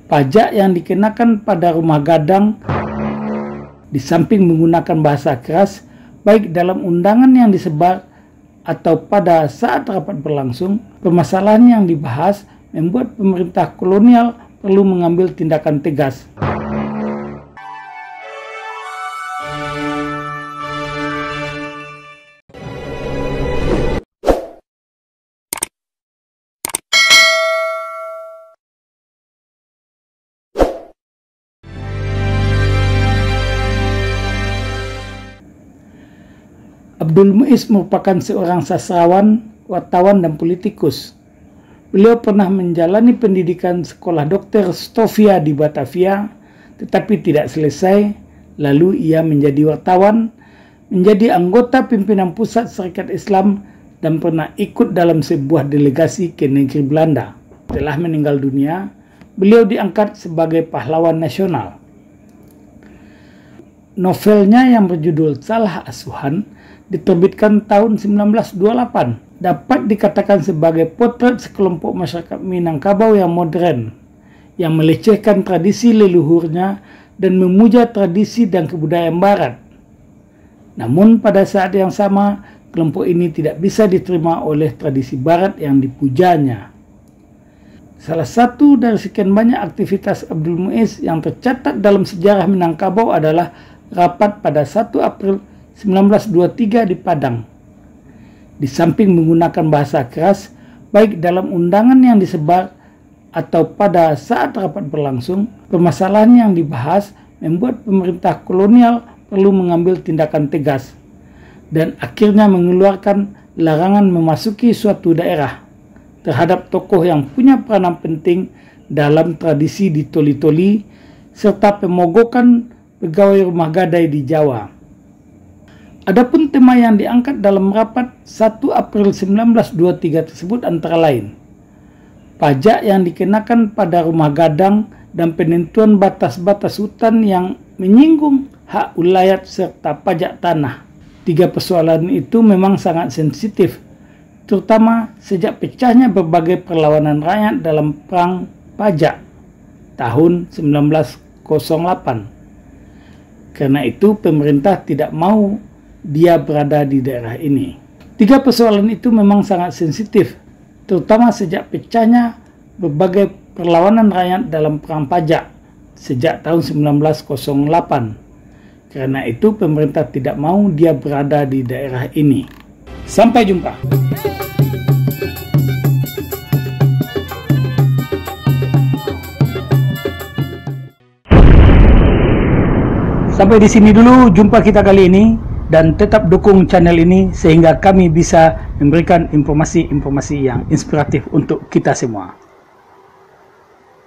Pajak yang dikenakan pada rumah gadang di samping menggunakan bahasa keras, baik dalam undangan yang disebar atau pada saat rapat berlangsung, permasalahan yang dibahas membuat pemerintah kolonial perlu mengambil tindakan tegas. Abdul Muiz merupakan seorang sastrawan, wartawan, dan politikus. Beliau pernah menjalani pendidikan sekolah Dr. Stovia di Batavia, tetapi tidak selesai. Lalu ia menjadi wartawan, menjadi anggota pimpinan pusat Serikat Islam, dan pernah ikut dalam sebuah delegasi ke negeri Belanda. Setelah meninggal dunia, beliau diangkat sebagai pahlawan nasional. Novelnya yang berjudul Salah Asuhan diterbitkan tahun 1928, dapat dikatakan sebagai potret sekelompok masyarakat Minangkabau yang modern, yang melecehkan tradisi leluhurnya dan memuja tradisi dan kebudayaan Barat. Namun pada saat yang sama, kelompok ini tidak bisa diterima oleh tradisi Barat yang dipujanya. Salah satu dari sekian banyak aktivitas Abdul Muiz yang tercatat dalam sejarah Minangkabau adalah rapat pada 1 April 1923 di Padang. Di samping menggunakan bahasa keras, baik dalam undangan yang disebar atau pada saat rapat berlangsung, permasalahan yang dibahas membuat pemerintah kolonial perlu mengambil tindakan tegas dan akhirnya mengeluarkan larangan memasuki suatu daerah terhadap tokoh yang punya peranan penting dalam tradisi di toli-toli serta pemogokan pegawai rumah gadai di Jawa. Adapun tema yang diangkat dalam rapat 1 April 1923 tersebut antara lain pajak yang dikenakan pada rumah gadang dan penentuan batas-batas hutan yang menyinggung hak ulayat serta pajak tanah. 3 persoalan itu memang sangat sensitif, terutama sejak pecahnya berbagai perlawanan rakyat dalam perang pajak tahun 1908. Karena itu pemerintah tidak mau dia berada di daerah ini. 3 persoalan itu memang sangat sensitif, terutama sejak pecahnya berbagai perlawanan rakyat dalam perang pajak sejak tahun 1908. Karena itu pemerintah tidak mau dia berada di daerah ini. Sampai jumpa. Sampai di sini dulu jumpa kita kali ini. Dan tetap dukung channel ini sehingga kami bisa memberikan informasi-informasi yang inspiratif untuk kita semua.